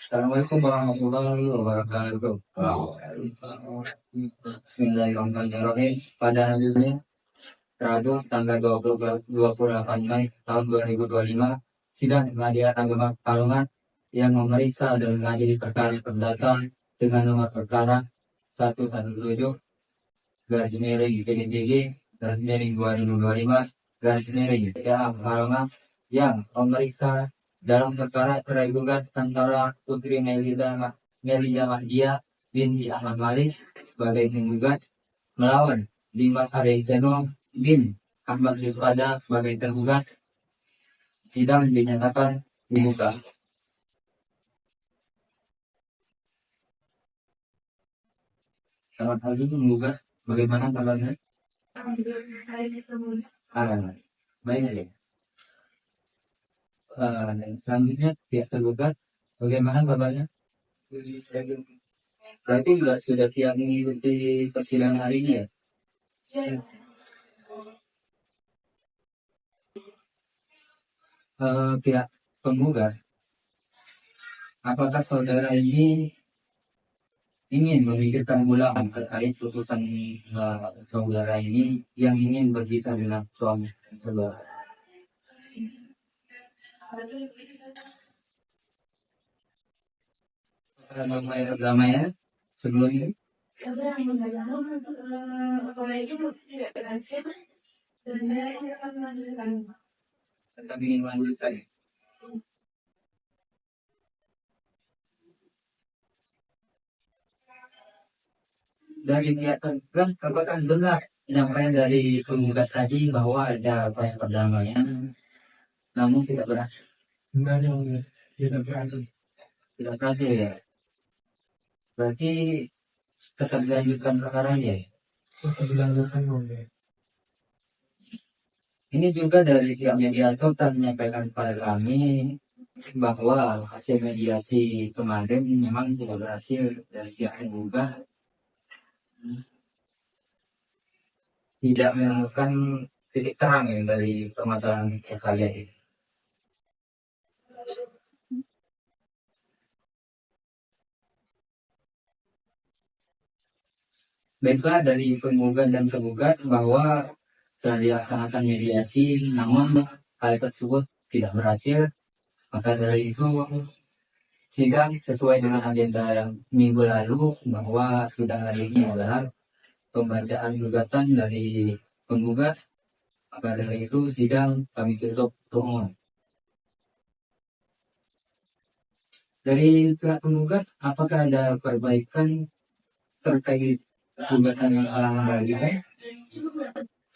Assalamualaikum warahmatullahi wabarakatuh. Bismillahirrahmanirrahim. Pada hari ini, Rabu, tanggal 28 Mei tahun 2025, sidang pengadilan agama Pekalongan yang memeriksa dan mengadili perkara perdata dengan nomor perkara 117 garis miring PDTG garis miring 2025 garis miring PA Pekalongan yang memeriksa dalam perkara cerai gugat antara Putri Melinda Mahdia binti Ahmad Malik sebagai penggugat melawan Dimas Ariseno bin Ahmad Rizpada sebagai tergugat. Sidang dinyatakan dibuka. Selamat pagi penggugat, bagaimana kabarnya? Baik ya. Dan selanjutnya pihak tergugat, bagaimana kabarnya? Berarti sudah siap mengikuti persidangan hari ini ya? Pihak penggugat, apakah saudara ini ingin memikirkan ulang terkait putusan saudara ini yang ingin berpisah dengan suami saudara? Mulai pertama ya, sebelum ini tetap ingin melanjutkan. Dari pihak tergugat, apakah benar penyampaian dari penggugat tadi bahwa ada upaya perdamaian namun tidak berhasil? Benar yang tidak berhasil. Tidak berhasil ya. Berarti tetap dilanjutkan perkaranya ya? Tetap dilanjutkan ya. Ini juga dari pihak mediator telah menyampaikan kepada kami bahwa hasil mediasi kemarin memang tidak berhasil dari pihak penggugat tidak menemukan titik terang ya dari permasalahan kalian ini. Baiklah, dari penggugat dan tergugat bahwa telah dilaksanakan mediasi, namun hal tersebut tidak berhasil. Maka dari itu, sidang sesuai dengan agenda yang minggu lalu bahwa sidang hari ini adalah pembacaan gugatan dari penggugat. Maka dari itu, sidang kami tutup umum. Dari pihak penggugat, apakah ada perbaikan terkait gugatan yang diajukan?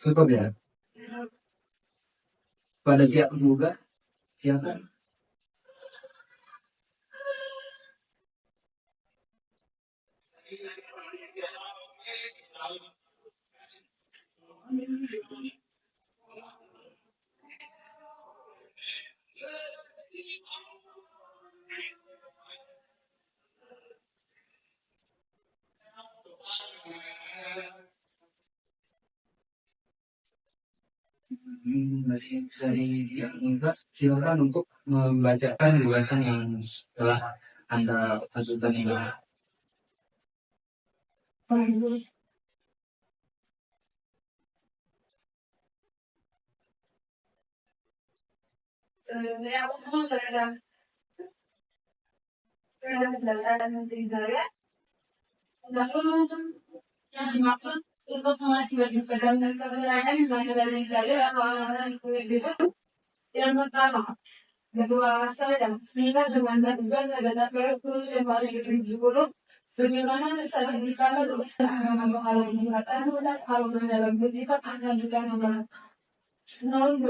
Cukup ya. Pada pihak penggugat, silakan. Masih dari yang enggak, silakan untuk membacakan gugatan yang telah Anda ajukan ini. Yang dimaksud untuk mengajukan keterangan dari saya yang pertama, kedua saya bila dengan dan ada kekurus yang paling sepuluh sebagaimana telah dikatakan dalam kalau misalkan kalau dalam kutipan akan dikatakan 021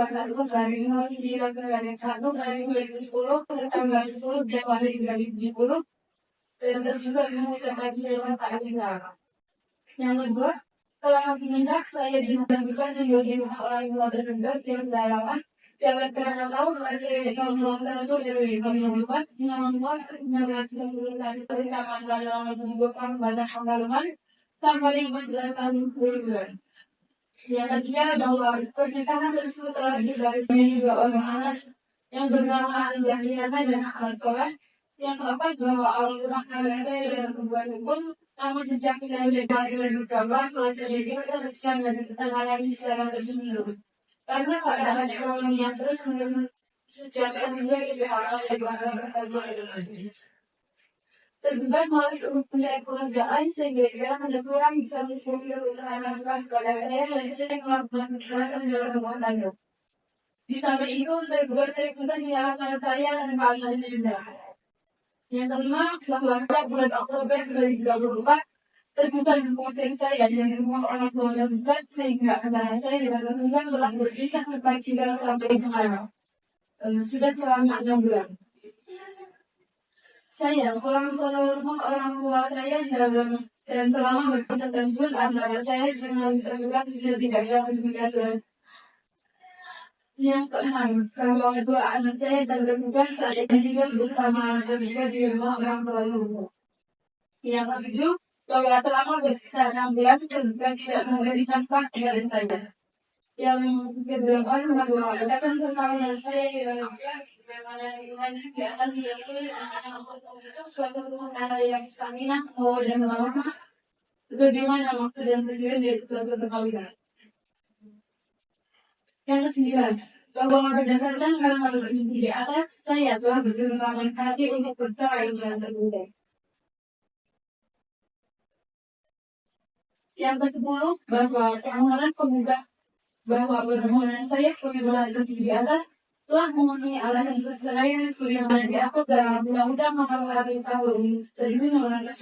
dari 09 dari 1 dari 2010 tanggal 10 Januari 2070 dan juga mengucapkan selamat hari raya. Yang kedua, telah menginjak saya dimajukan menjadi orang yang terdekat yang dalam jangan pernah tahu dari pembuatan itu dari pembuatan yang membuat merasakan dari perintah dalam pembuatan banyak pengalaman sampai 15 bulan. Yang ketiga bahwa pernikahan tersebut telah dari dua orang anak yang bernama Aliyah dan Ahmad Soleh Yang keempat, bahwa awal rumah tangga saya dalam hubungan hukum, namun sejak kita lebar 2012, telah terjadi kesaksian dan ketengahnya secara terus-menerus. Karena keadaan ekonomi yang terus menurun sejak menjadi PHK dari warga bertambah tergugat malas untuk mencari pekerjaan sehingga ia ada kurang bisa mencuri keterangan kepada saya dan sering melakukan kekerasan dalam rumah tangga. Ditambah itu, tergugat tergugat menyalahkan saya dan keadaan denda. Yang kelima, bahwa pada bulan Oktober 2024, tergugat mengusir saya dari rumah orang tua tergugat sehingga antara saya dan tergugat telah berpisah tempat tinggal sampai sekarang. Sudah selama 6 bulan. Saya pulang ke rumah orang tua saya dan selama berpisah tersebut antara saya dengan tergugat tidak ada komunikasi. Yang keenam, bahwa kedua anak saya dan tergugat saat ini tinggal bersama tergugat di rumah orang tua ibu. Yang ketujuh, bahwa selama berpisah 6 bulan tergugat tidak memberi dampak dari saya. Yang kedelapan, bahwa akan perkawinan saya dengan sebagaimana lingkungannya di atas yaitu anak-anak itu suatu rumah tangga yang sakinah, mawaddah dan warahmah. Bagaimana maksud dan tujuan dari suatu perkawinan? Yang kesembilan, bahwa berdasarkan hal-hal di atas, saya telah berkembang hati untuk bercerai dengan tergugat. Yang ke-10, bahwa permohonan penggugat bahwa permohonan saya sebagaimana di atas telah memenuhi alasan perceraian sebagaimana diatur dalam Undang-Undang Nomor 1 Tahun 1974.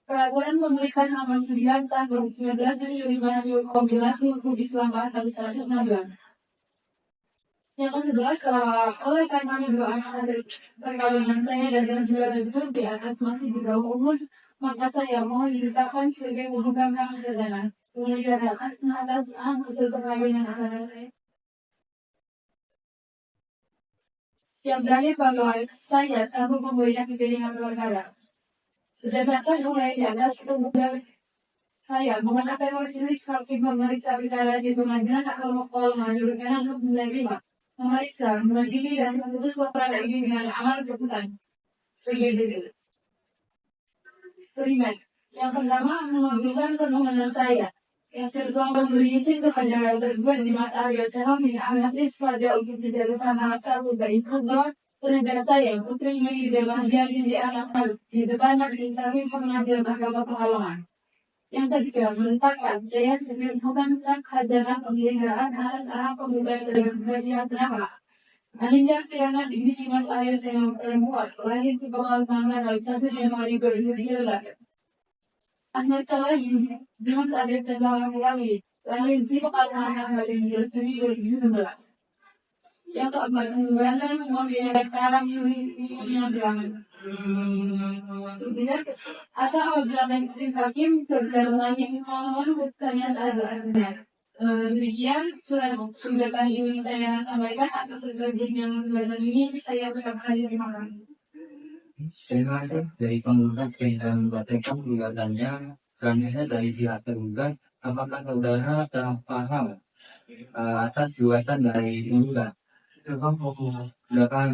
Peraturan Pemerintahan Nomor 9 Tahun 1975 Kompilasi Hukum Islam Tahun 1916. Yang ke-11, oleh karena kedua anak perkawinan saya dan terjual tersebut di atas masih di bawah umur, maka saya mohon ditetapkan sebagai hubungan ramah perdana. Menegakkan atas hasil perkawinan antara saya. Yang terakhir, bahwa saya sanggup membayar kepentingan perkara. Berdasarkan mulai di atas kemudian saya menggunakan majelis hakim memeriksa perkara di pengadilan atau mengajukan untuk menerima, memeriksa, mengadili dan memutus perkara ini dengan amal keputusan sebagai berikut. Kelima, yang pertama mengajukan permohonan saya. Yang kedua memberi izin kepada tergugat di masa Arya Seram yang amatis pada untuk dijadikan anak satu dari kedua terhadap saya putri Mei Dewandia di anak di depan majelis hakim pengadilan agama Pekalongan. Yang ketiga menetapkan saya sebagai bukan hadapan pemeliharaan atas anak penggugat dengan bagian penama. Anindya Tiana di Mas Arya Seram perempuan lahir di Pekalongan tanggal 1 Januari 2013. Ahmad Salahi, Dimas Adib Terbang Wali, lahir di Pekalongan tanggal 3 Juni 2019. Yang keempat, menggunakan semua biaya kalang yang bilangan. Kemudian, asal apabila majelis hakim berjalan mohon bertanya adalah benar. Demikian surat gugatan ini saya sampaikan atas sebagainya gugatan ini saya ucapkan terima kasih. Terima kasih dari penggugat yang membacakan gugatannya. Selanjutnya dari pihak tergugat, apakah saudara telah paham atas gugatan dari penggugat? Belakang.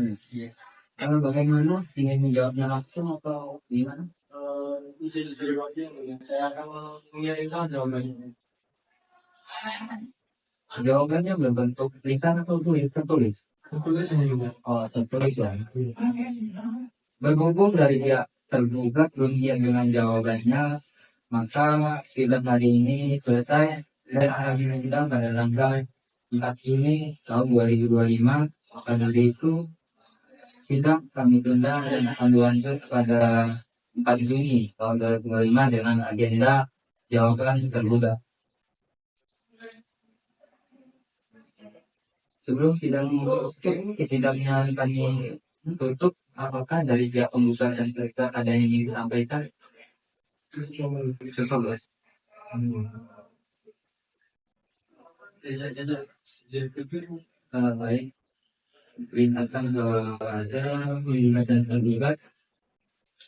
Kalau bagaimana ingin menjawabnya langsung atau gimana? Saya akan mengirimkan jawabannya. Jawabannya berbentuk lisan atau tertulis? Tertulis juga. Oh, tertulis ya. Berhubung dari pihak tergugat belum siap dengan jawabannya, maka sidang hari ini selesai dan akan diundang pada tanggal 4 Juni tahun 2025. Pada hari itu sidang kami tunda dan akan dilanjut pada 4 Juni tahun 2025 dengan agenda jawaban tergugat. Sebelum sidangnya kami tutup, apakah dari pihak penggugat dan tergugat ada yang ingin disampaikan? Cukup. Baik. Perintahkan kepada penggugat dan tergugat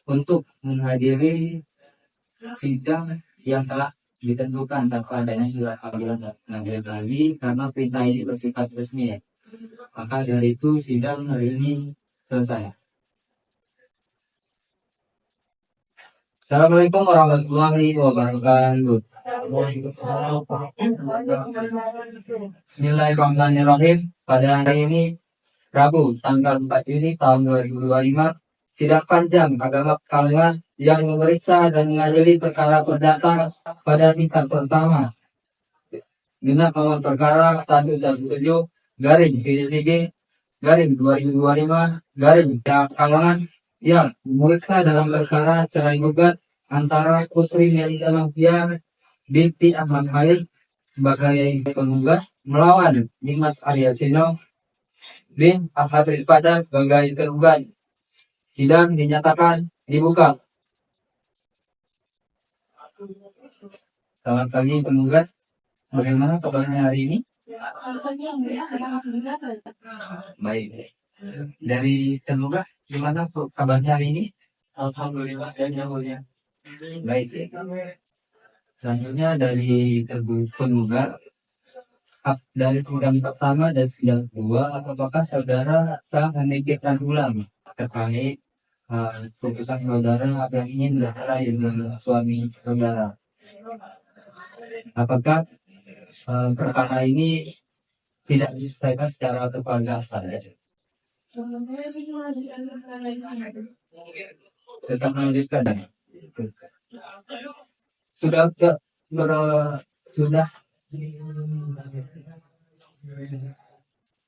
untuk menghadiri sidang yang telah ditentukan tanpa adanya surat panggilan dan pengadilan lagi karena perintah ini bersifat resmi. Maka dari itu sidang hari ini selesai. Assalamualaikum warahmatullahi wabarakatuh. Bismillahirrahmanirrahim. Pada hari ini, Rabu, tanggal 4 Juni tahun 2025, sidang panjang agama Pekalongan yang memeriksa dan mengadili perkara perdata pada tingkat pertama dengan nomor perkara 117 garing PDPG garing 2025 garing Pekalongan yang memeriksa dalam perkara cerai gugat antara Putri Melita Novia binti Ahmad Malik sebagai penggugat melawan Dimas Aryasino bin Ahmad Rizpada sebagai tergugat. Sidang dinyatakan dibuka. Selamat pagi penggugat. Bagaimana kabarnya hari ini? Baik. Dari tergugat, gimana kabarnya hari ini? Alhamdulillah dan yang mulia. Baik. Selanjutnya dari penggugat, dari sidang pertama dan sidang kedua, apakah saudara telah memikirkan ulang terkait keputusan saudara yang ingin bercerai dengan suami saudara? Apakah perkara ini tidak diselesaikan secara kekeluargaan? Tetap melanjutkan. Sudah sudah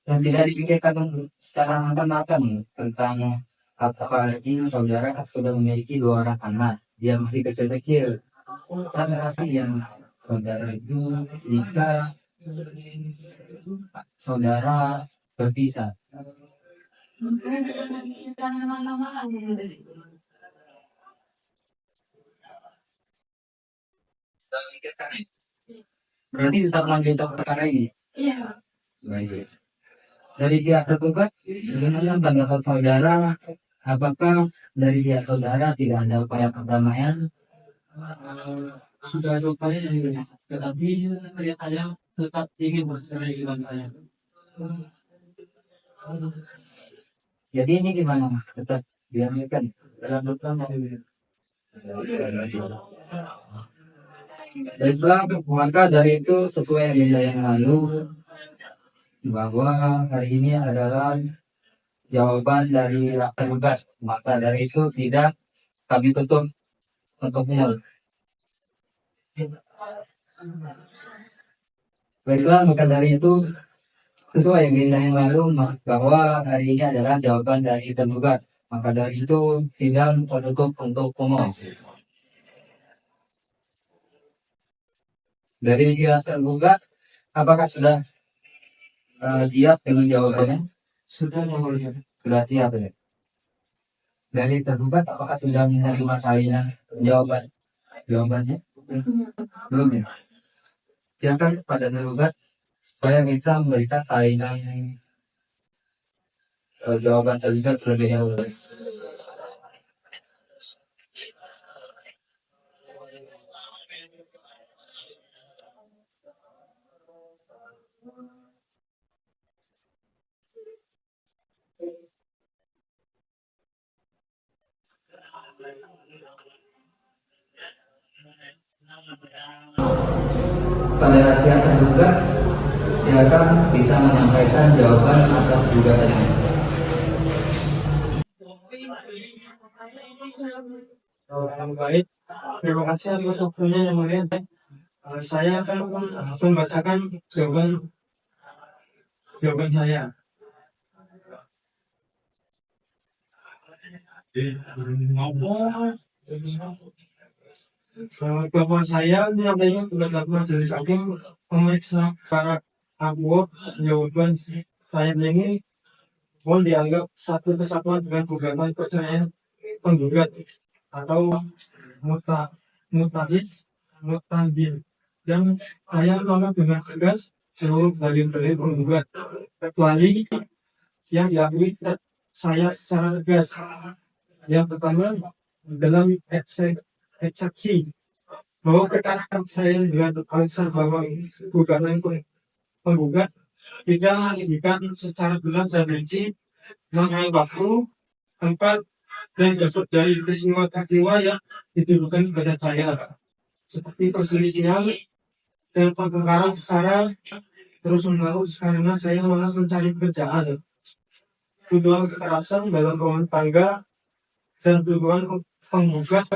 dan tidak dipikirkan secara matang-matang tentang apalagi saudara sudah memiliki 2 orang anak yang masih kecil-kecil. Dan relasi yang saudara itu jika saudara berpisah. Berarti tetap melanjutkan perkara ini. Iya. Baik. Dari pihak tergugat, bagaimana tanggapan saudara? Apakah dari pihak saudara tidak ada upaya perdamaian? Sudah ada upaya yang ini, tetapi saya tetap ingin bercerai dengan saya. Jadi ini gimana? Tetap diambilkan dalam bentuk baiklah, maka dari itu sesuai agenda yang lalu bahwa hari ini adalah jawaban dari tergugat. Maka dari itu tidak kami tutup untuk umum. Baiklah, maka dari itu sesuai agenda yang lalu bahwa hari ini adalah jawaban dari tergugat. Maka dari itu sidang tertutup untuk umum. Dari pihak tergugat, apakah sudah siap dengan jawabannya? Sudah yang mulia. Sudah siap ya? Dari tergugat, apakah sudah menerima salinan jawabannya? Belum ya? Silakan pada tergugat supaya bisa memberikan salinan jawaban tergugat terlebih dahulu. Pada pihak tergugat, silakan bisa menyampaikan jawaban atas gugatannya. Yang baik, terima kasih atas waktunya yang mulia. Saya akan membacakan jawaban saya. Bahwa saya menyampaikan pendapat majelis hakim memeriksa para ahli jawaban saya ini mohon dianggap satu kesatuan dengan gugatan perceraian penggugat atau mutatis mutadil, dan saya menolak dengan tegas seluruh dalil-dalil penggugat kecuali yang diakui saya secara tegas. Yang pertama, dalam eksepsi bahwa keterangan saya dengan alasan bahwa gugatan penggugat tidak menunjukkan secara jelas dan rinci mengenai waktu, tempat, dan dapat dari peristiwa yang dituduhkan kepada saya, seperti perselisihan dan pertengkaran secara terus menerus karena saya malas mencari pekerjaan, tuduhan kekerasan dalam rumah tangga, dan tuduhan penggugat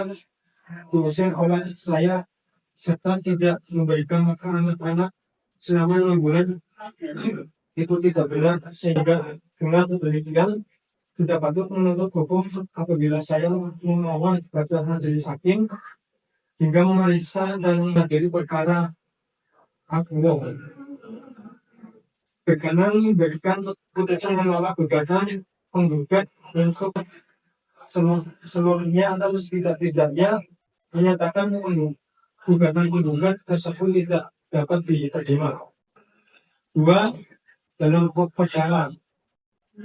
dosen oleh saya serta tidak memberikan makan anak-anak selama 6 bulan itu tidak benar, sehingga dengan demikian tidak patut menuntut hukum apabila saya melawan kepada majelis hakim hingga memeriksa dan menghadiri perkara akuo berkenan memberikan putusan menolak gugatan penggugat untuk seluruhnya atau setidak-tidaknya menyatakan gugatan penggugat tersebut tidak dapat diterima. 2. Dalam perkara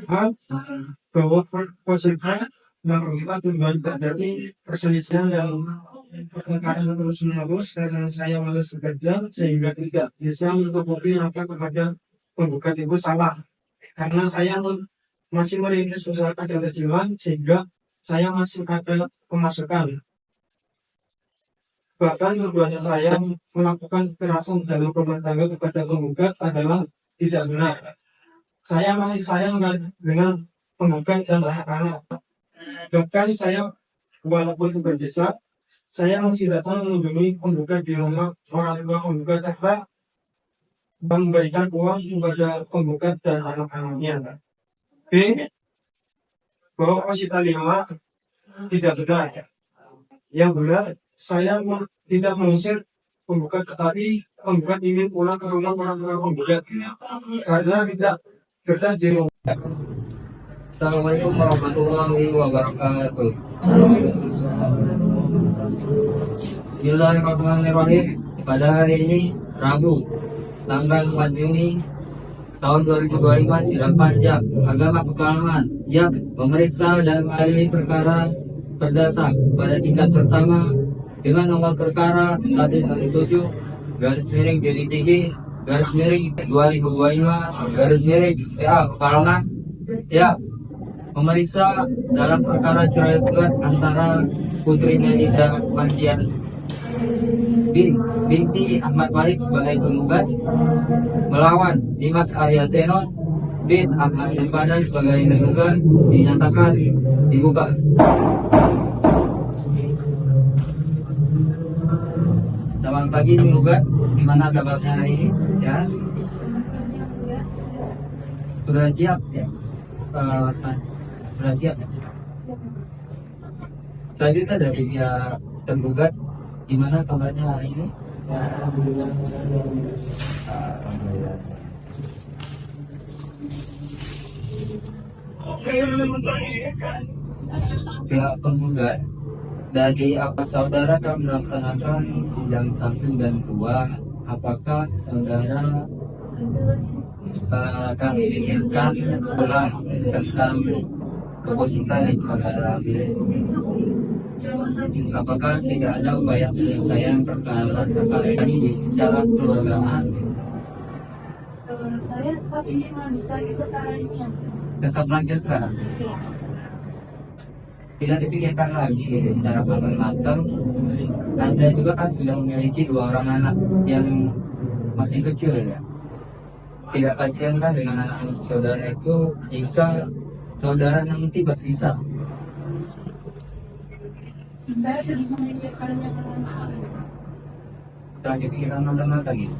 A, bahwa peserta menerima tuduhan terjadi perselisihan dan pertengkaran terus-menerus karena saya malas bekerja sehingga tidak bisa menutupi mata kepada penggugat itu salah karena saya masih merintis usaha kecil-kecilan sehingga saya masih ada pemasukan. Bahkan tuduhan saya melakukan kekerasan dalam rumah tangga kepada penggugat adalah tidak benar. Saya masih sayang dengan penggugat dan anak-anak. Bahkan saya walaupun berdesak, saya masih datang mengunjungi penggugat di rumah orang tua penggugat serta memberikan uang kepada penggugat dan anak-anaknya. B. Bahwa pasal 5 tidak benar. Yang benar, saya tidak mengusir penggugat, tetapi penggugat ingin pulang ke rumah orang tua penggugat karena tidak betah di rumah. Assalamualaikum warahmatullahi wabarakatuh. Bismillahirrahmanirrahim. Pada hari ini Rabu tanggal 4 Juni tahun 2025 sidang panjang agama pekalongan yang memeriksa dan mengadili perkara perdata pada tingkat pertama dengan nomor perkara 117 garis miring JDTG garis miring 2025 garis miring PA Pekalongan ya memeriksa dalam perkara cerai gugat antara Putri Melida Mardian binti Ahmad Malik sebagai penggugat melawan Dimas Arya Seno bin Ahmad Ibadah sebagai penggugat dinyatakan dibuka. Selamat pagi penggugat, gimana kabarnya hari ini? Ya, sudah siap ya? Sudah siap ya? Selanjutnya dari pihak tergugat, gimana kabarnya hari ini? Alhamdulillah. Pihak penggugat dari apa saudara akan melaksanakan sidang 1 dan 2, apakah saudara akan diinginkan pulang tentang keputusan yang saudara ambil? Apakah tidak ada upaya penyelesaian perkara ini secara kekeluargaan? Saya tetap ingin melanjutkan perkara ini. Tetap lanjutkan. Tidak dipikirkan lagi secara matang-matang. Anda juga kan sudah memiliki 2 orang anak yang masih kecil ya. Tidak kasihan kan dengan anak saudara itu jika saudara nanti berpisah? Saya sudah memikirkannya matang-matang. Telah dipikirkan matang-matang gitu.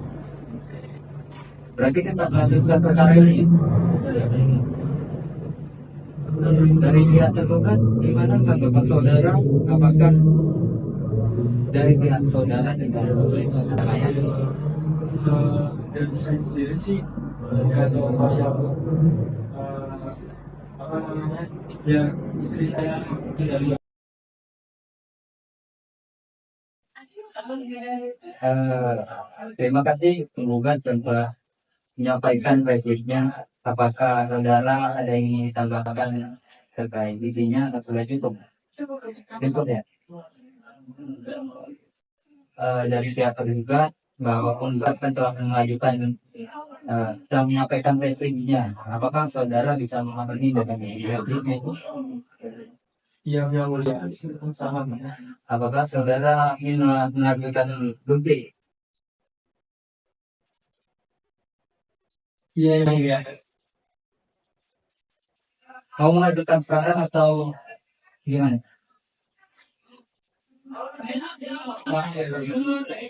Berarti tetap melanjutkan perkara ini. Dari pihak tergugat, gimana tanggapan saudara? Apakah dari pihak saudara tidak boleh mengatakan? Dari saya sendiri sih, kalau saya apa namanya, ya istri saya tidak Terima kasih penggugat yang telah menyampaikan repliknya. Apakah saudara ada yang ingin ditambahkan terkait isinya atau sudah cukup? Cukup ya. Dari pihak tergugat bahwa penggugat kan telah mengajukan telah menyampaikan repliknya. Apakah saudara bisa memahami dengan repliknya itu? Yang mulia, sangat. Apakah saudara ingin mengajukan duplik? Iya, yang mulia. Mau mengajukan sekarang atau gimana?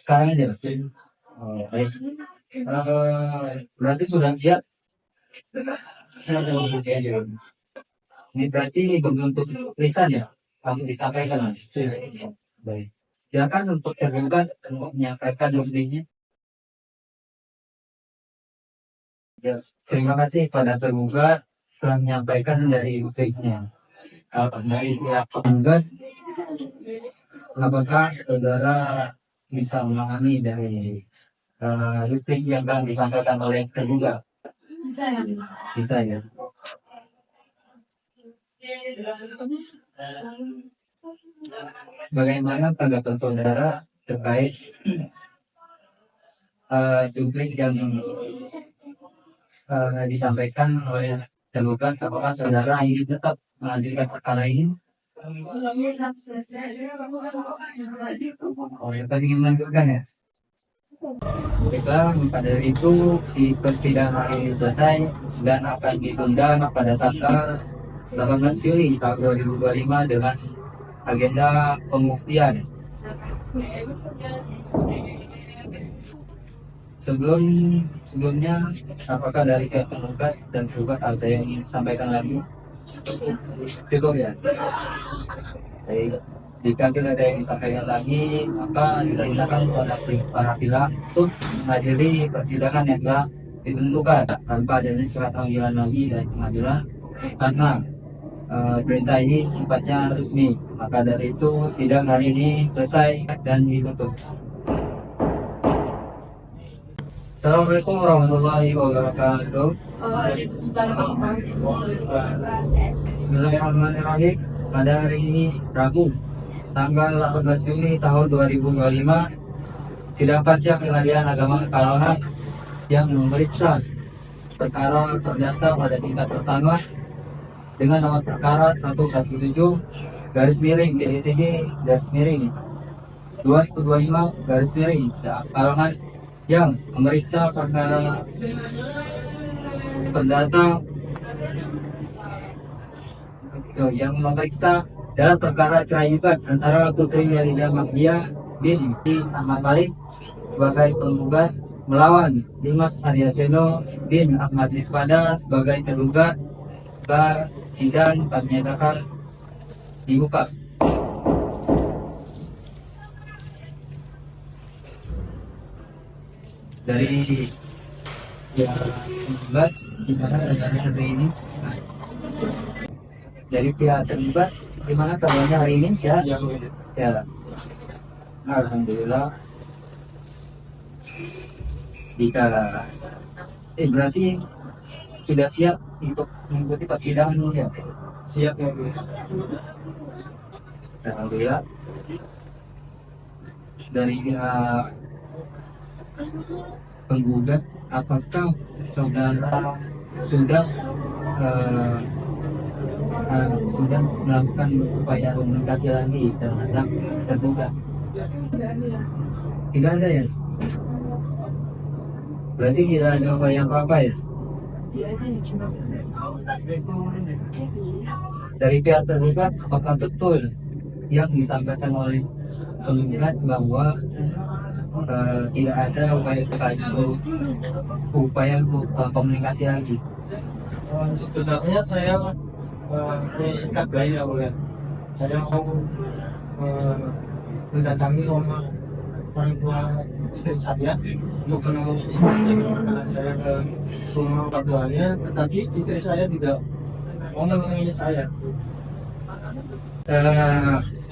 Sekarang aja. Oh, baik. Berarti sudah siap? Saya ada bukti aja. Ini berarti bentuk tulisan ya? Kamu disampaikan. Baik. Silakan untuk tergugat untuk menyampaikan buktinya. Ya, terima kasih pada tergugat telah menyampaikan dari buktinya. Dari pihak penggugat, apakah saudara bisa memahami dari bukti yang akan disampaikan oleh tergugat? Bisa ya. Bagaimana tanggapan saudara terkait duplik yang disampaikan oleh tergugat? Apakah saudara ingin tetap melanjutkan perkara ini? Oh, ya, tadi ingin melanjutkan ya? Baiklah, maka dari itu si persidangan ini selesai dan akan ditunda pada tanggal 18 Juli tahun 2025 dengan agenda pembuktian. Sebelumnya, apakah dari pihak tergugat dan tergugat ada yang ingin disampaikan lagi? Cukup ya. Baik. Jika tidak ada yang disampaikan lagi, maka diperintahkan kepada para pihak untuk menghadiri persidangan yang telah ditentukan tanpa adanya surat panggilan lagi dari pengadilan karena perintah ini sifatnya resmi. Maka dari itu sidang hari ini selesai dan ditutup. Assalamualaikum warahmatullahi wabarakatuh. Bismillahirrahmanirrahim. Pada hari ini Rabu tanggal 18 Juni tahun 2025, sidang Panja Pengadilan Agama Pekalongan yang memeriksa perkara terdaftar pada tingkat pertama dengan nomor perkara 117 garis miring DTG garis miring 2025 garis miring Pekalongan yang memeriksa perkara perdata yang memeriksa dalam perkara cerai gugat antara Putri Yalida Magdia binti Ahmad Malik sebagai penggugat melawan Dimas Aryaseno bin Ahmad Nispada sebagai tergugat. Sidang kami nyatakan dibuka. Dari ya tergugat gimana keadaannya hari ini? Dari pihak tergugat gimana keadaannya hari ini? Sehat? Sehat. Alhamdulillah. Jika berarti sudah siap untuk mengikuti persidangan ini ya? Siap ya, Bu. Alhamdulillah. Dari pihak penggugat, apakah saudara sudah melakukan upaya komunikasi lagi terhadap tergugat? Tidak ada ya? Berarti tidak ada upaya apa-apa ya? Dari pihak tergugat, apakah betul yang disampaikan oleh penggugat bahwa tidak ada upaya komunikasi lagi? Sebenarnya saya ikat bayi ya, Bu. Saya mau mendatangi orang tua istri saya untuk menemui istrinya. Saya ke rumah orang tuanya, tetapi istri saya tidak mau menemui saya.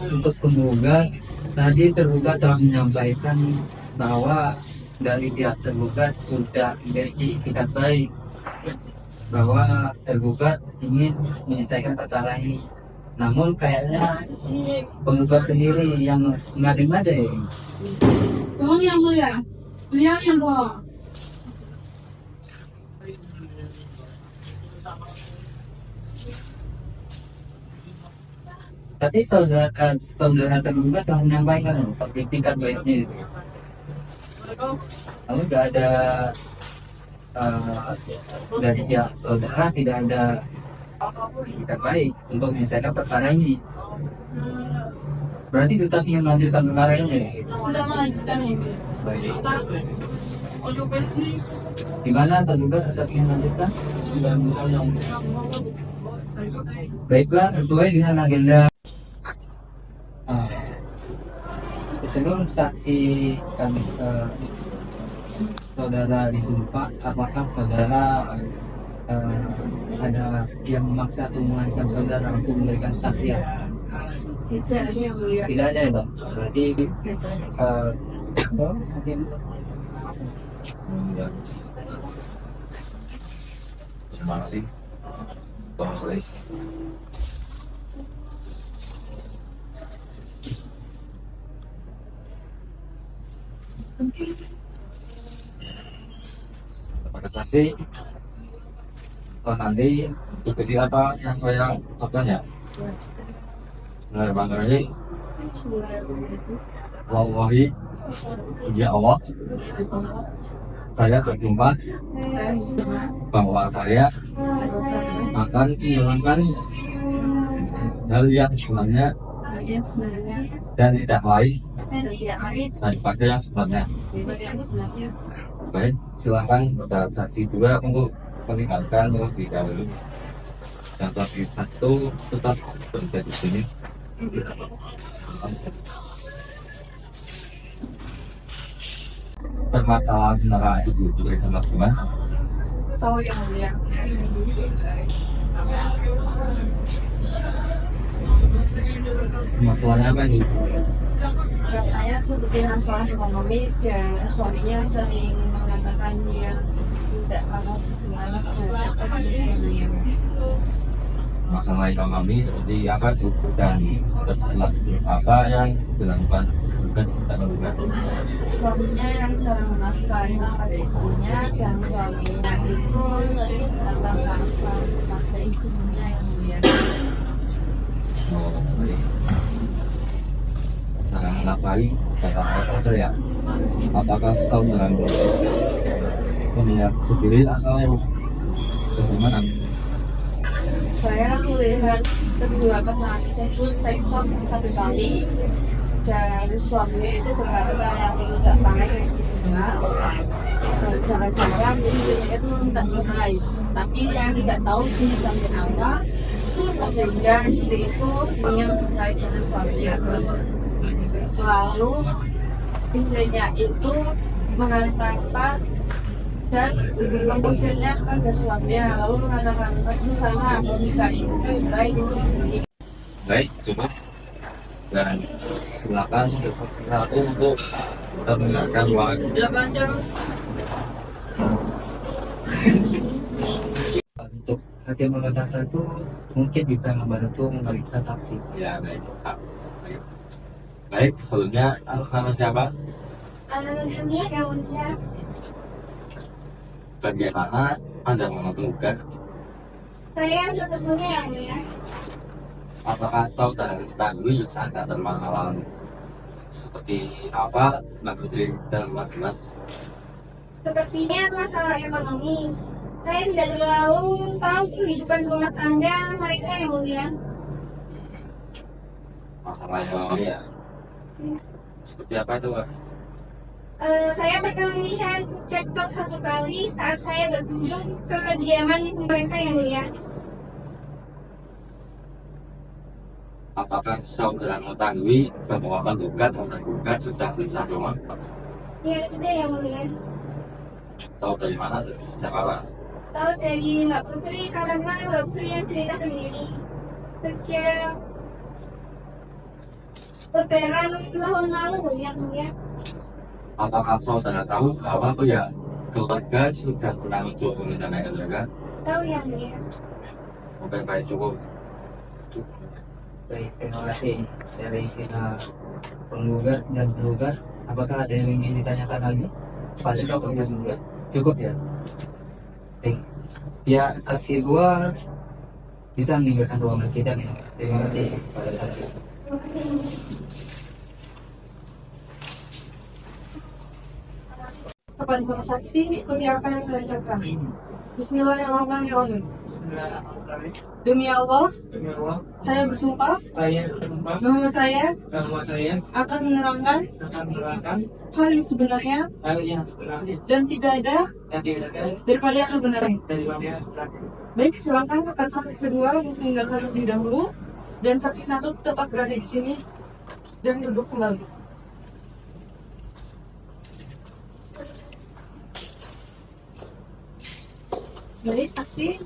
Untuk penggugat, tadi tergugat telah menyampaikan bahwa dari pihak tergugat sudah memiliki ikat baik bahwa tergugat ingin menyelesaikan perkara ini. Namun kayaknya penggugat sendiri yang ngade-ngade. Yang mulia, beliau yang bohong. Tapi saudara tergugat telah menyampaikan loh, itikat baiknya itu. Lalu nggak ada eh, dari pihak saudara tidak ada itikat baik untuk menyelesaikan perkara ini. Berarti tetap ingin melanjutkan perkara ini. Sudah melanjutkan ini. Baik. Gimana tergugat tetap ingin melanjutkan? Baiklah, sesuai dengan agenda. Ah, sebelum saksi kami saudara disuruh Pak, apakah saudara ada yang memaksa atau mengancam saudara untuk memberikan kesaksian? Tidak ada yang mulia. Tidak ada ya Pak. Berarti hakim Semangat Bangladesh. Pada saksi, nanti ikuti apa yang saya sampaikan ya. Bismillahirrahmanirrahim. Wallahi, ya Allah, saya berjumpa bahwa saya akan menjalankan hal yang sebenarnya dan tidak lain daripada yang sebenarnya. Baik, silakan pada saksi dua untuk meninggalkan terlebih dahulu. Dan saksi satu tetap berada di sini. Permasalahan kendaraan itu juga teman-teman. Tahu yang mulia. Masalahnya apa nih? Katanya seperti masalah ekonomi dan suaminya sering mengatakan dia tidak mau gimana terhadap yang Masalah ekonomi seperti apa tuh dan apa yang dilakukan bukan kita lakukan. suaminya yang sering menafkahi pada istrinya dan suaminya itu sering mengatakan pada istrinya yang mulia. Oh, baik. Nah, menafkahi kata apa ya? Apakah saudara melihat sendiri atau bagaimana? Saya melihat kedua pasangan tersebut cekcok satu kali dan suaminya itu berkata yang tidak pakai istrinya dan cara-cara istrinya itu tak selesai, tapi saya tidak tahu ini sampai apa sehingga istri itu ingin selesai dengan suaminya. Lalu istrinya itu mengatakan dan mengusirnya ke suaminya, lalu mengatakan di sana jika itu baik Baik, cukup. Dan silakan satu untuk mendengarkan waktu. untuk hakim mengatakan satu mungkin bisa membantu memeriksa saksi. Ya, baik. Baik. Baik, sebelumnya atas nama siapa? Alhamdulillah ya mulia. Bagaimana Anda menentukan Saya sebetulnya yang mulia. apakah saudara ketahui ada permasalahan seperti apa menurut dalam mas-mas? Sepertinya masalah ekonomi. Saya tidak terlalu tahu kehidupan rumah tangga mereka yang mulia. Masalah ekonomi ya? Seperti apa itu, Pak? Saya pernah melihat cekcok satu kali saat saya berkunjung ke kediaman mereka yang mulia. Apakah saudara mengetahui bahwa penggugat atau tergugat sudah bisa rumah? Ya sudah yang mulia. Tahu dari mana? Siapa, Pak? Tahu dari Mbak Putri karena Mbak Putri yang cerita sendiri. Sejak lebaran tahun lalu yang mulia. Apakah saudara tahu bahwa keluarga sudah pernah mencoba meminta keluarga? Tahu yang mulia. Oke, baik, cukup. Baik, terima kasih dari penggugat dan tergugat. Apakah ada yang ingin ditanyakan lagi? Pada penggugat cukup ya. Baik. Ya, saksi dua bisa meninggalkan ruangan sidang ya. Terima kasih pada saksi. Kepada para saksi, ikuti apa yang saya ucapkan. Bismillahirrahmanirrahim. Bismillahirrahmanirrahim. Demi Allah, Demi Allah, saya bersumpah saya bersumpah bahwa saya bahwa saya akan menerangkan akan menerangkan hal yang sebenarnya hal yang sebenarnya dan tidak ada dan tidak ada daripada yang sebenarnya. daripada yang sakit. Baik, silakan rekan saksi kedua meninggalkan terlebih dahulu dan saksi satu tetap berada di sini dan duduk kembali. Baik, saksi,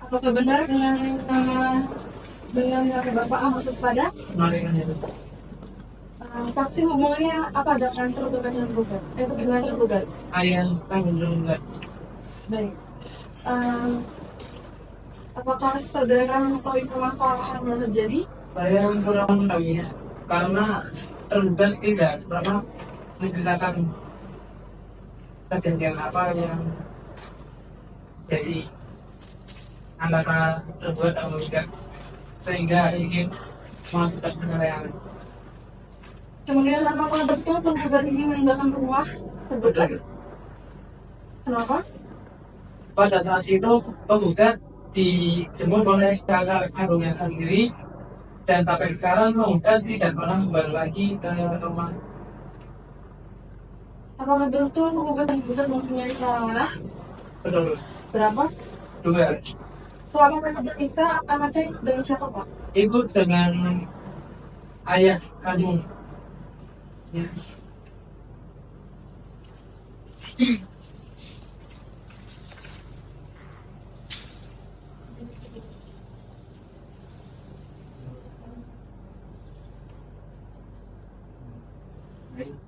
apakah benar dengan nama Bapak Ahmad Puspada? Mari kita Saksi hubungannya apa dengan tergugat dan tergugat? Dengan tergugat. ayah kami berunggah. Baik. Apakah saudara mengetahui permasalahan yang terjadi? Saya kurang mengetahuinya karena tergugat tidak pernah menceritakan kejadian apa yang jadi antara tergugat dan tergugat sehingga ingin melakukan penilaian. Kemudian apakah betul penggugat ini meninggalkan rumah tergugat? Kenapa? Pada saat itu penggugat dijemput oleh kakak kandungnya sendiri dan sampai sekarang penggugat tidak pernah kembali lagi ke rumah. Apakah betul penggugat dan tergugat mempunyai salah? Betul. Berapa? 2. Selama mereka berpisah, anaknya ikut dengan siapa, Pak? Ikut dengan ayah kandung. Ya.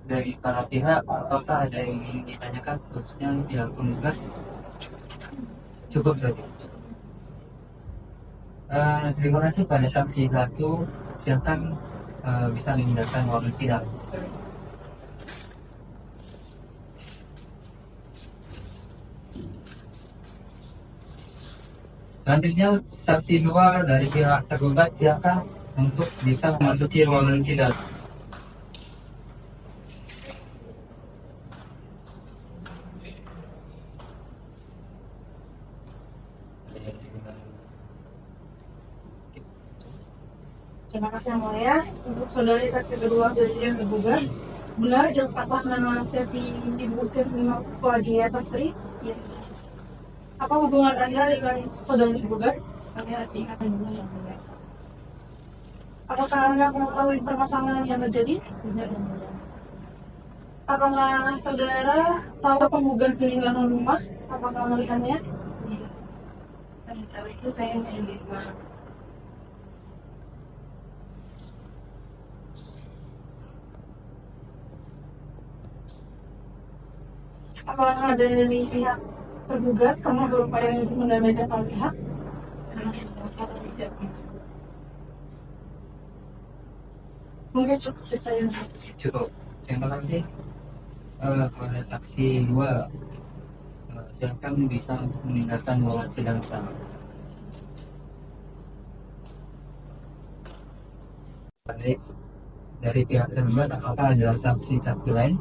Dari para pihak, apakah ada yang ingin ditanyakan khususnya pihak penggugat? Cukup tadi. Terima kasih pada saksi satu. Silakan bisa meninggalkan ruangan sidang. Selanjutnya saksi dua dari pihak tergugat silakan untuk bisa memasuki ruangan sidang. Terima kasih yang mulia. Untuk saudari saksi kedua dari yang tergugat, benar dapat nama Sevi Ibu Sevi Fadia Sapri? Ya. Apa hubungan Anda dengan saudari tergugat? Saya tidak mendengar yang mulia. Apakah Anda mengetahui permasalahan yang terjadi? Tidak yang mulia. Apakah saudara tahu penggugat meninggalkan rumah? Apakah melihatnya? Iya. Pada saat itu saya main di rumah. Apakah dari pihak tergugat kamu berupaya untuk mendamaikan para pihak? Karena yang bapak tidak bisa. Mungkin cukup saya. Cukup. Terima kasih kepada saksi dua. Silakan bisa meninggalkan ruangan sidang sekarang. Baik, dari pihak tergugat apakah ada saksi-saksi lain?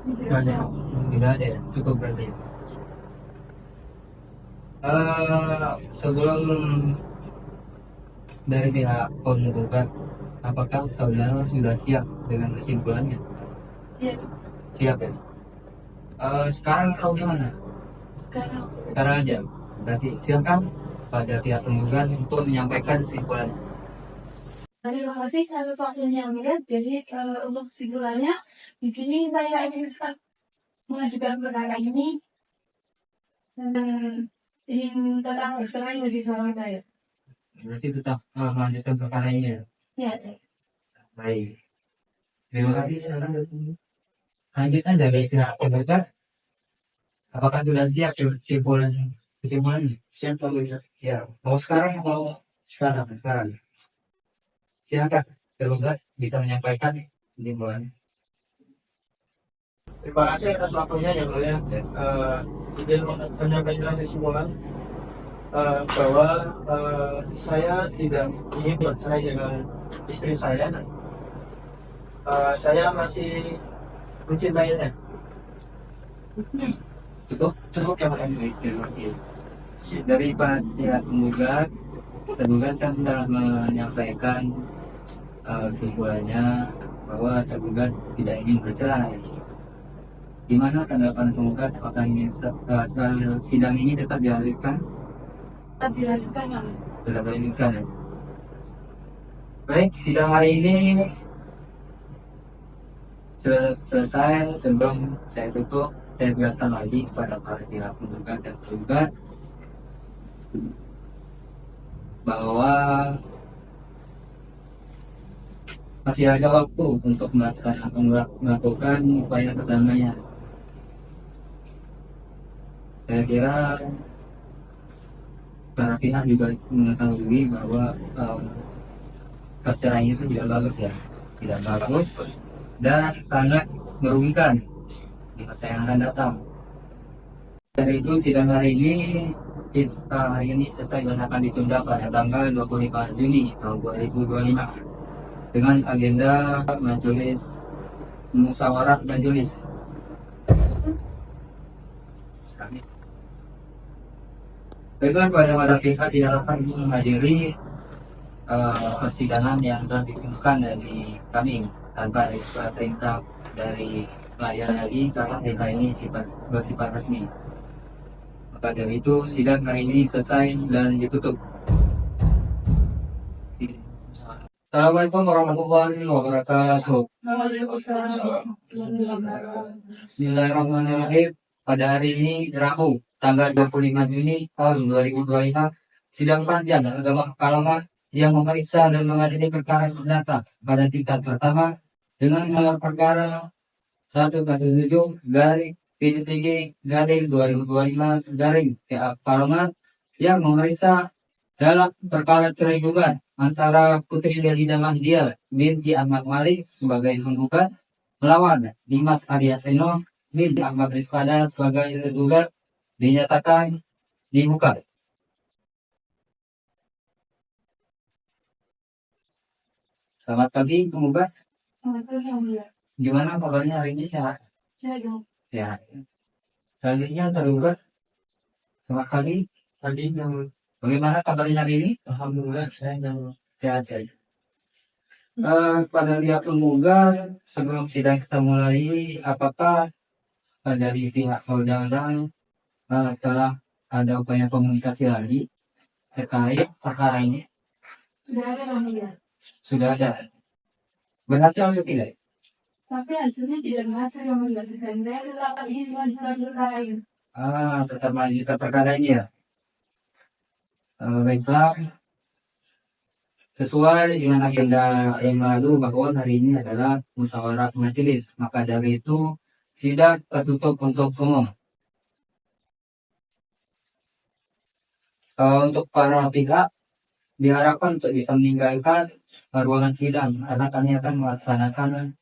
Tidak ada. Tidak ada, cukup berarti. Sebelum dari pihak penggugat, apakah saudara sudah siap dengan kesimpulannya? Siap. Siap ya. Sekarang atau gimana? Sekarang Sekarang aja. Berarti silakan pada pihak penggugat untuk menyampaikan kesimpulannya. terima kasih atas waktunya yang mulia. Jadi untuk kesimpulannya, di sini saya ingin tetap mengajukan perkara ini dan ingin tetap bercerai bagi suami saya. Berarti tetap melanjutkan perkara ini ya. Ya, Baik. Terima kasih. Silakan. Lanjutnya dari pihak penggugat, apakah sudah siap kesimpulannya? Siap penggugat. Siap. Mau sekarang atau Sekarang. sekarang? Silakan tergugat bisa menyampaikan kesimpulannya. Terima kasih atas waktunya yang mulia. Izin menyampaikan kesimpulan. bahwa saya tidak ingin bercerai dengan istri saya. Saya masih mencintainya. Cukup yang baik, terima kasih. Dari pihak penggugat, tergugat kan telah menyampaikan kesimpulannya bahwa tergugat tidak ingin bercerai. Gimana tanggapan penggugat? Apakah ini sidang ini tetap dilanjutkan? Tetap dilanjutkan ya. Tetap dilanjutkan ya. Baik, sidang hari ini selesai. Sebelum saya tutup, saya tegaskan lagi kepada para pihak penggugat dan tergugat bahwa masih ada waktu untuk melakukan upaya perdamaian. Saya kira para pihak juga mengetahui bahwa perceraian itu tidak bagus ya, tidak bagus dan sangat merugikan di masa yang akan datang. Dari itu sidang hari ini selesai dan akan ditunda pada tanggal 25 Juni tahun 2025 dengan agenda majelis musyawarah majelis. Baiklah, pada pihak diharapkan untuk menghadiri persidangan yang telah ditentukan dari kami tanpa ada surat perintah dari klien lagi karena perintah ini bersifat resmi. Maka dari itu sidang hari ini selesai dan ditutup. Assalamualaikum warahmatullahi wabarakatuh. Waalaikumsalam warahmatullahi wabarakatuh. Bismillahirrahmanirrahim. Pada hari ini Rabu tanggal 25 Juni tahun 2025, sidang panjang agama Pekalongan yang memeriksa dan mengadili perkara perdata pada tingkat pertama dengan gelar perkara 117 garing PJTG garing 2025 garing PA Pekalongan yang memeriksa dalam perkara cerai gugat antara Putri Delina Mahdia binti Ahmad Malik sebagai penggugat melawan Dimas Aryaseno binti Ahmad Rizpada sebagai tergugat dinyatakan dibuka. Selamat pagi penggugat. Alhamdulillah. Gimana kabarnya hari ini, sehat? Saya dong. Sehat. Selanjutnya tergugat. Selamat pagi. Tadi yang Bagaimana kabarnya hari ini? alhamdulillah saya yang Sehat saja. Pada pihak penggugat, sebelum sidang kita mulai, apakah dari pihak saudara telah ada upaya komunikasi lagi terkait perkara ini? Sudah ada alhamdulillah. Sudah ada. Berhasil atau tidak? Tapi hasilnya tidak berhasil alhamdulillah. Dan saya tetap ingin melanjutkan perkara ini. Tetap melanjutkan perkara ini ya. Baiklah, sesuai dengan agenda yang lalu bahwa hari ini adalah musyawarah majelis, maka dari itu sidang tertutup untuk umum. Untuk para pihak diharapkan untuk bisa meninggalkan ruangan sidang karena kami akan melaksanakan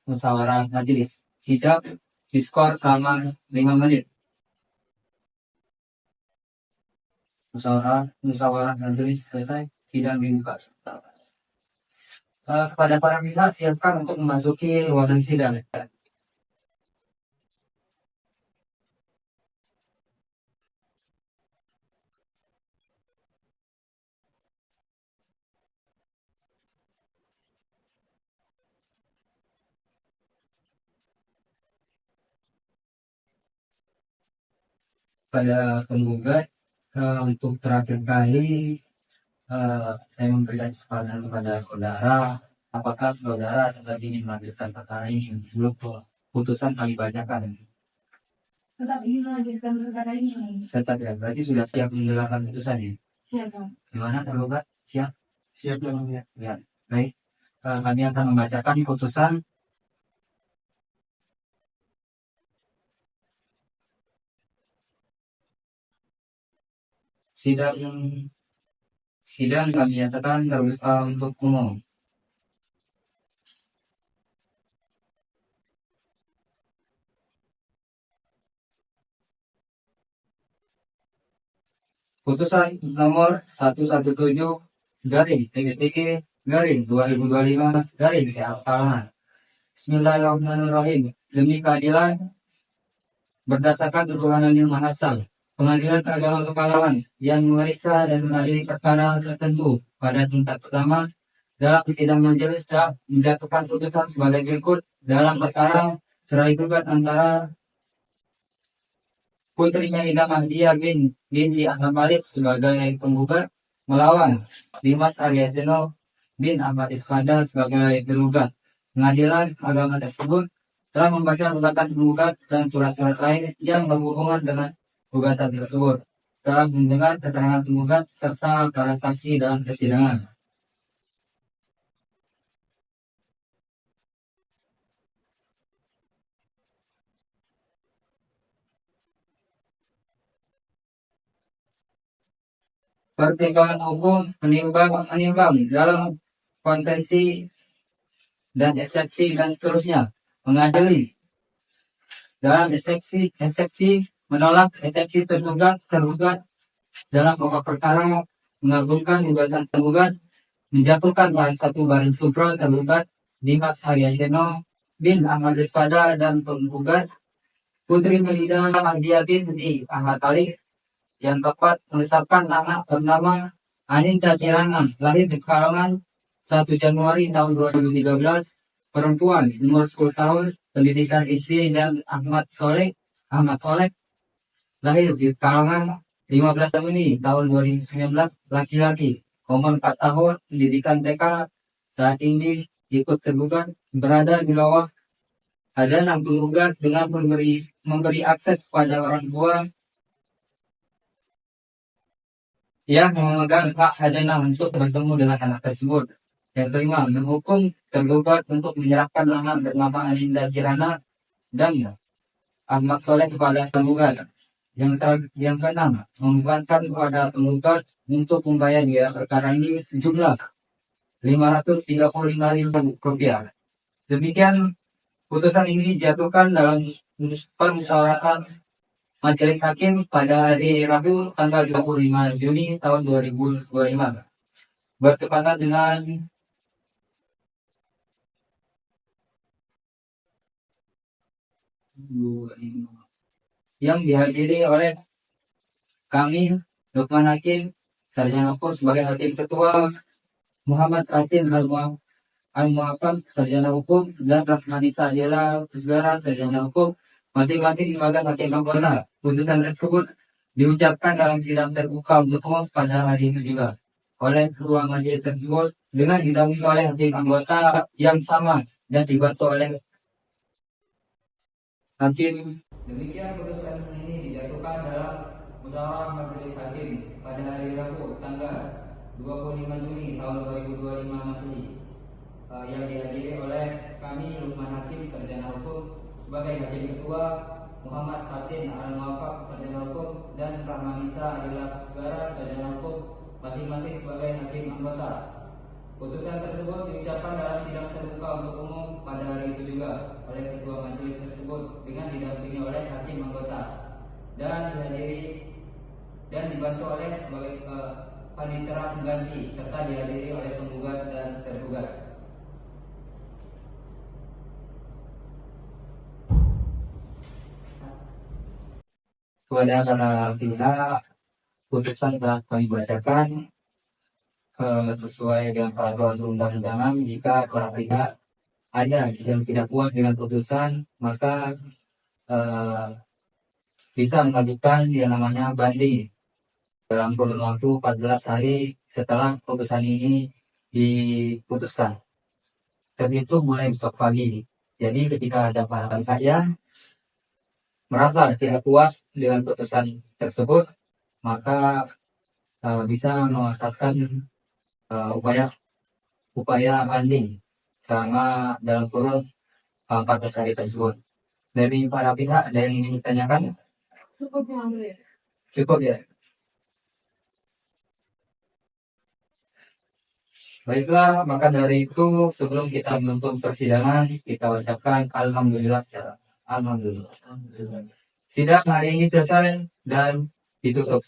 musyawarah majelis. Sidang diskor selama 5 menit. Musyawarah majelis selesai, sidang dibuka. Kepada para pihak siapkan untuk memasuki ruangan sidang. Pada penggugat, untuk terakhir kali saya memberikan kesempatan kepada saudara, apakah saudara tetap ingin melanjutkan perkara ini sebelum putusan kami bacakan? Tetap ingin melanjutkan perkara ini. Tetap ya, berarti sudah siap mendengarkan putusan ya? Siap Bang. Gimana tergugat? Siap? siap yang ya. Ya, baik. Kami akan membacakan putusan. Sidang kami nyatakan terbuka untuk umum. Putusan nomor 117 garing TGTG garing 2025 garing PA. Bismillahirrahmanirrahim. Demi keadilan berdasarkan ketuhanan yang Maha Esa, Pengadilan Agama Pekalongan yang memeriksa dan mengadili perkara tertentu pada tingkat pertama dalam sidang majelis telah menjatuhkan putusan sebagai berikut dalam perkara cerai gugat antara putrinya Ida Mahdia binti Ahmad Malik sebagai penggugat melawan Dimas Aryaseno bin Ahmad Iskandar sebagai tergugat. Pengadilan agama tersebut telah membaca gugatan penggugat dan surat-surat lain yang berhubungan dengan gugatan tersebut. Telah mendengar keterangan penggugat serta para saksi dalam persidangan. Pertimbangan hukum menimbang dalam konvensi dan eksepsi dan seterusnya. Mengadili dalam eksepsi menolak eksepsi tergugat dalam pokok perkara, mengabulkan gugatan tergugat, menjatuhkan satu baris supra tergugat Dimas Aryaseno bin Ahmad Iskandar dan penggugat Putri Melida Mahdia binti Ahmad Malik yang tepat menetapkan anak bernama Anindya Kirana lahir di Pekalongan 1 Januari tahun 2013, perempuan umur 10 tahun, pendidikan istri, dan Ahmad Soleh lahir di Pekalongan 15 Juni tahun 2019, laki-laki, umur 4 tahun, pendidikan TK, saat ini ikut tergugat berada di bawah hadanan penggugat dengan memberi akses kepada orang tua yang memegang hak hadanan untuk bertemu dengan anak tersebut. Yang kelima, menghukum tergugat untuk menyerahkan anak bernama Anindya Kirana dan Ahmad Soleh kepada penggugat. Yang keenam, membebankan kepada penggugat untuk membayar biaya perkara ini sejumlah Rp535.000. Demikian putusan ini dijatuhkan dalam permusyawaratan Majelis Hakim pada hari Rabu tanggal 25 Juni tahun 2025 bertepatan dengan yang dihadiri oleh kami Lukman Hakim Sarjana Hukum sebagai Hakim Ketua, Muhammad Atin Al-Mu'afam Sarjana Hukum, dan Rahmanisa Adila Segara Sarjana Hukum masing-masing sebagai hakim anggota. Putusan tersebut diucapkan dalam sidang terbuka untuk umum pada hari itu juga oleh ketua majelis tersebut dengan didampingi oleh hakim anggota yang sama dan dibantu oleh hakim. Demikian putusan ini dijatuhkan dalam musyawarah majelis hakim pada hari Rabu tanggal 25 Juni tahun 2025 Masehi, yang dihadiri oleh kami Lukman Hakim Sarjana Hukum sebagai hakim ketua, Muhammad Atin Al-Mu'afam Sarjana Hukum, dan Rahmanisa Adila Segara Sarjana Hukum masing-masing sebagai hakim anggota. Putusan tersebut diucapkan dalam sidang terbuka untuk umum pada hari itu juga oleh ketua majelis tersebut dengan didampingi oleh hakim anggota dan dihadiri dan dibantu oleh sebagai panitera pengganti serta dihadiri oleh penggugat dan tergugat. Kepada para pihak, putusan telah kami bacakan sesuai dengan peraturan perundang-undangan. Jika para pihak ada yang tidak puas dengan putusan, maka bisa mengajukan yang namanya banding dalam kurun waktu 14 hari setelah putusan ini diputuskan. Terhitung mulai besok pagi. Jadi ketika ada para pihak yang merasa tidak puas dengan putusan tersebut, maka bisa mengatakan upaya banding selama dalam kurun 14 hari tersebut. Dari para pihak ada yang ingin ditanyakan? Cukup ya. Baiklah, maka dari itu sebelum kita menutup persidangan, kita ucapkan alhamdulillah secara alhamdulillah. Sidang hari ini selesai dan ditutup.